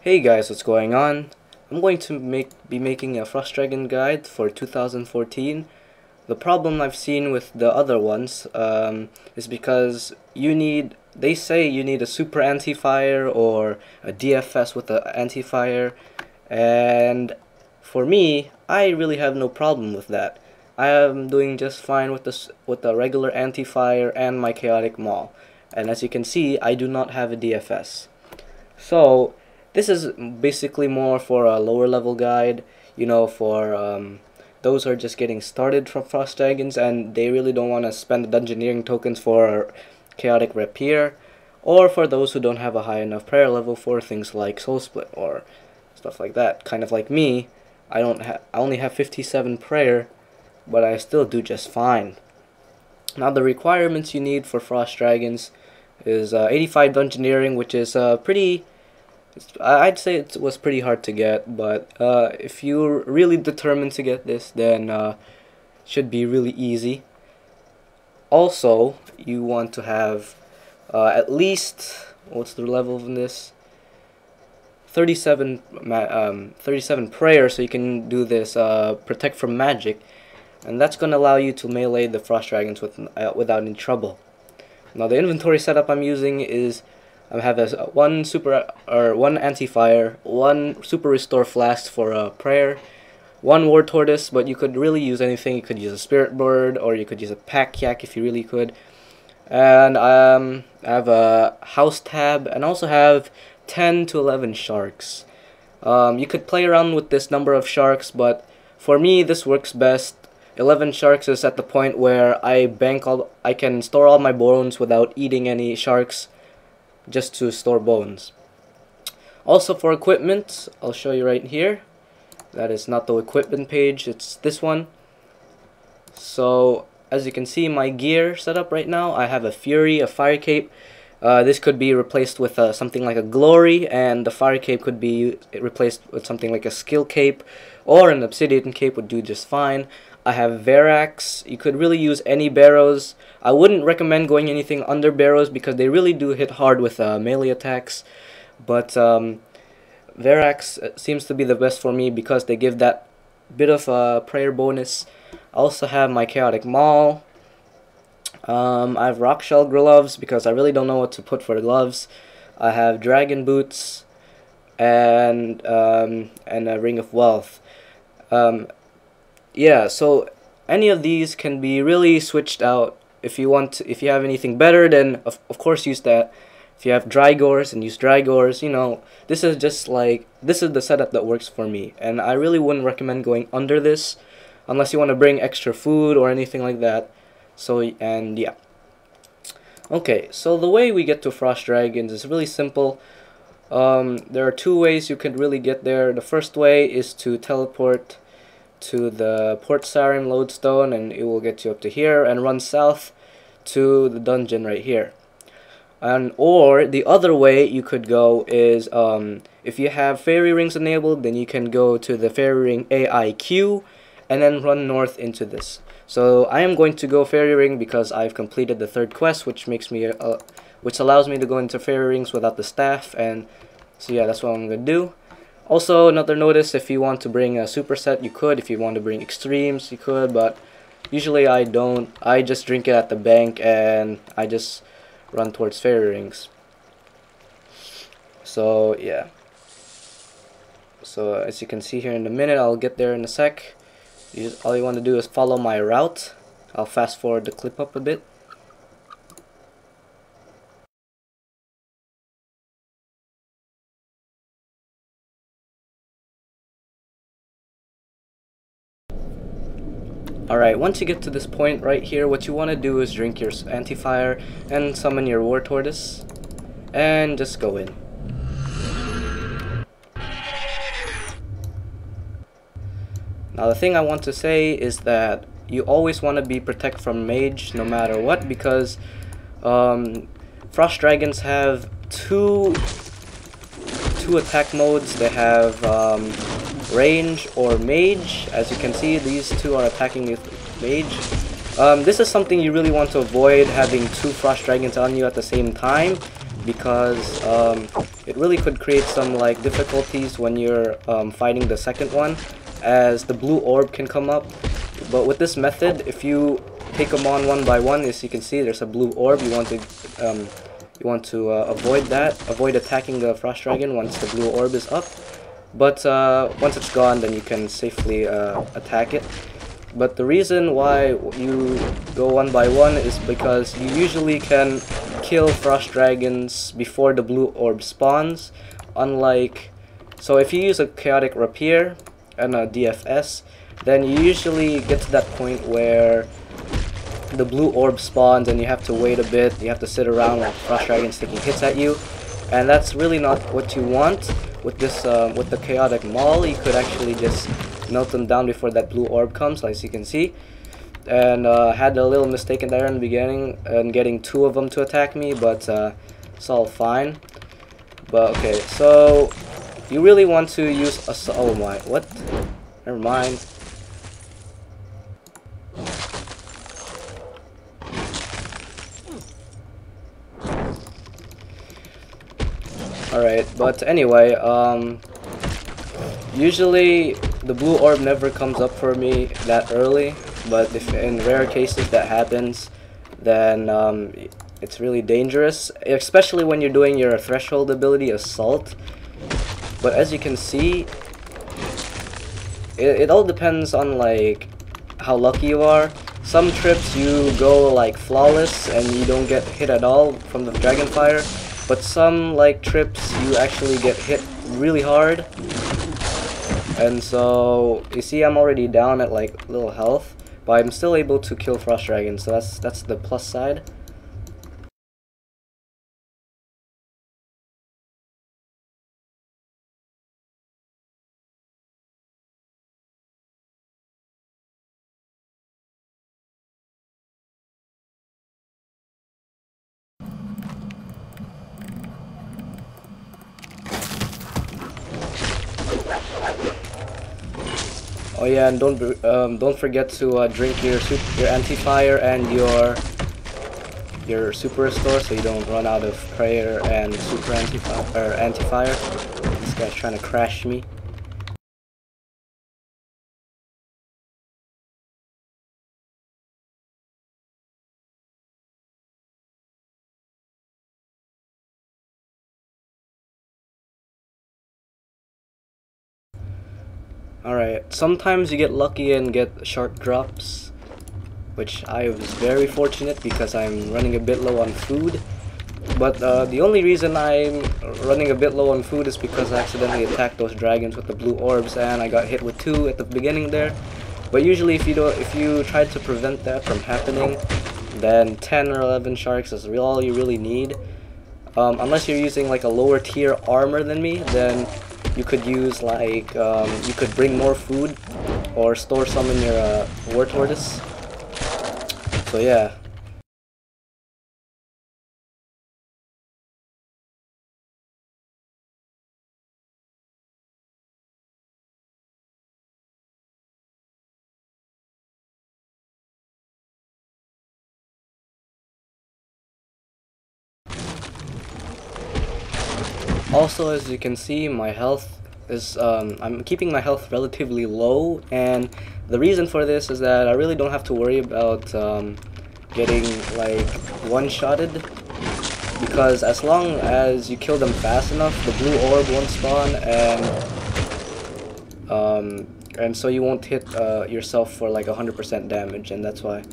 Hey guys, what's going on? I'm going to be making a Frost Dragon guide for 2014. The problem I've seen with the other ones is because they say you need a super Antifire or a DFS with an Antifire, and for me, I really have no problem with that. I am doing just fine with the regular Antifire and my chaotic maul, and as you can see, I do not have a DFS. So this is basically more for a lower level guide, for those who are just getting started from Frost Dragons and they really don't want to spend the dungeoneering tokens for chaotic rapier, or for those who don't have a high enough prayer level for things like soul split or stuff like that. Kind of like me, I only have 57 prayer, but I still do just fine. Now the requirements you need for Frost Dragons is 85 dungeoneering, which is I'd say it was pretty hard to get, but if you're really determined to get this, then should be really easy. Also, you want to have at least, what's the level of this? 37 prayer, so you can do this protect from magic, and that's going to allow you to melee the Frost Dragons without any trouble. Now the inventory setup I'm using is I have one Antifire, one super restore flask for a prayer, one war tortoise, but you could really use anything. You could use a spirit bird, or you could use a pack yak if you really could. And I have a house tab, and also have 10 to 11 sharks. You could play around with this number of sharks, but for me this works best. 11 sharks is at the point where I can store all my bones without eating any sharks, just to store bones. Also for equipment, I'll show you right here. That is not the equipment page, it's this one. So as you can see, my gear setup right now, I have a Fury, a Fire Cape. This could be replaced with something like a Glory, and the Fire Cape could be replaced with something like a Skill Cape, or an Obsidian Cape would do just fine. I have Verax. You could really use any barrows. I wouldn't recommend going anything under barrows because they really do hit hard with melee attacks. But Verax seems to be the best for me because they give that bit of a prayer bonus. I also have my chaotic maul. I have rock shell gloves because I really don't know what to put for the gloves. I have dragon boots and a ring of wealth. Yeah, so any of these can be really switched out. If you have anything better, then of course use that. If you have Drygores, and use Drygores. This is the setup that works for me, and I really wouldn't recommend going under this unless you want to bring extra food or anything like that. Yeah. Okay, so the way we get to Frost Dragons is really simple. There are two ways you can really get there. The first way is to teleport to the Port Sarim lodestone, and it will get you up to here, and run south to the dungeon right here. Or the other way you could go is if you have fairy rings enabled, then you can go to the fairy ring AIQ and then run north into this. So I am going to go fairy ring because I've completed the third quest, which allows me to go into fairy rings without the staff, and so yeah, that's what I'm gonna do. Also, another notice, if you want to bring a superset, you could. If you want to bring extremes, you could, but usually I don't. I just drink it at the bank, and I just run towards fairy rings. So, yeah. So, as you can see here in a minute, I'll get there in a sec. All you want to do is follow my route. I'll fast forward the clip up a bit. Alright, once you get to this point right here, what you want to do is drink your Antifire and summon your War Tortoise, and just go in. Now the thing I want to say is that you always want to be protect from mage no matter what, because Frost Dragons have two attack modes. They have range or mage. As you can see, these two are attacking with mage. This is something you really want to avoid, having two Frost Dragons on you at the same time, because it really could create some like difficulties when you're fighting the second one, as the blue orb can come up. But with this method, if you take them on one by one, as you can see, there's a blue orb. You want to avoid that, avoid attacking the frost dragon once the blue orb is up. But once it's gone, then you can safely attack it. But the reason why you go one by one is because you usually can kill frost dragons before the blue orb spawns. So if you use a chaotic rapier and a DFS, then you usually get to that point where the blue orb spawns and you have to wait a bit. You have to sit around while frost dragons taking hits at you, and that's really not what you want. With this, with the chaotic maul, you could actually just melt them down before that blue orb comes, as you can see. And had a little mistake in there in the beginning and getting 2 of them to attack me, but it's all fine. But okay, so you really want to use a oh my, what? Never mind. Alright, but anyway, usually the blue orb never comes up for me that early, but if in rare cases that happens, then it's really dangerous, especially when you're doing your threshold ability, Assault. But as you can see, it all depends on like how lucky you are. Some trips you go like flawless and you don't get hit at all from the Dragonfire, but some like trips you actually get hit really hard. And so you see I'm already down at like little health, but I'm still able to kill frost dragons, so that's the plus side. Oh yeah, and don't forget to drink your Antifire and your Super Restore, so you don't run out of Prayer and Super Antifire. This guy's trying to crash me. Alright, sometimes you get lucky and get shark drops, which I was very fortunate because I'm running a bit low on food. But the only reason I'm running a bit low on food is because I accidentally attacked those dragons with the blue orbs and I got hit with 2 at the beginning there. But usually if you try to prevent that from happening, then 10 or 11 sharks is all you really need. Unless you're using like a lower tier armor than me, then you could use like, you could bring more food or store some in your war tortoise. So yeah. Also, as you can see, my health is, I'm keeping my health relatively low, and the reason for this is that I really don't have to worry about getting like one-shotted, because as long as you kill them fast enough, the blue orb won't spawn, and so you won't hit yourself for like 100% damage, and that's why.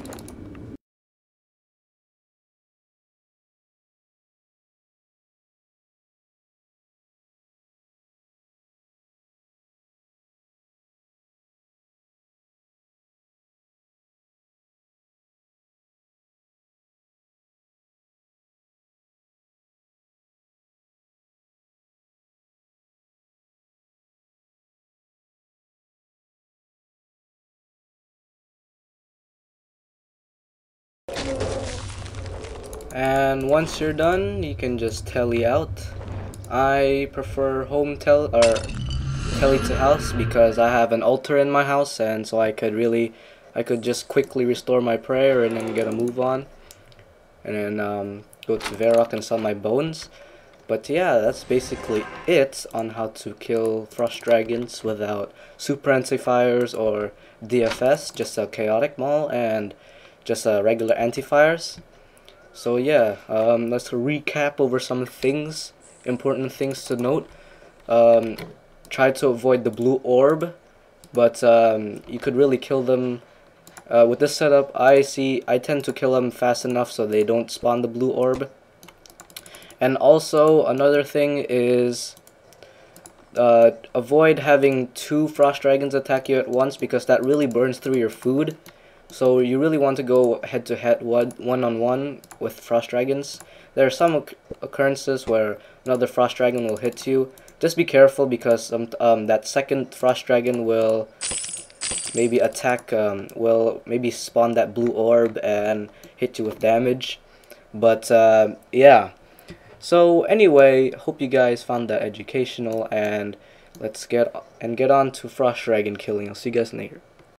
And once you're done, you can just tele out. I prefer tele to house because I have an altar in my house, and so I could just quickly restore my prayer and then get a move on. And then go to Varrock and sell my bones. But yeah, that's basically it on how to kill frost dragons without super antifires or DFS, just a chaotic maul and just regular antifires. So yeah, let's recap over some things, important things to note. Try to avoid the blue orb, but you could really kill them. With this setup, I tend to kill them fast enough so they don't spawn the blue orb. And also, another thing is avoid having 2 frost dragons attack you at once, because that really burns through your food. So you really want to go head-to-head, one-on-one with frost dragons. There are some occurrences where another frost dragon will hit you. Just be careful, because that second frost dragon will maybe attack, will maybe spawn that blue orb and hit you with damage. But yeah. So anyway, hope you guys found that educational, and let's get on to frost dragon killing. I'll see you guys later.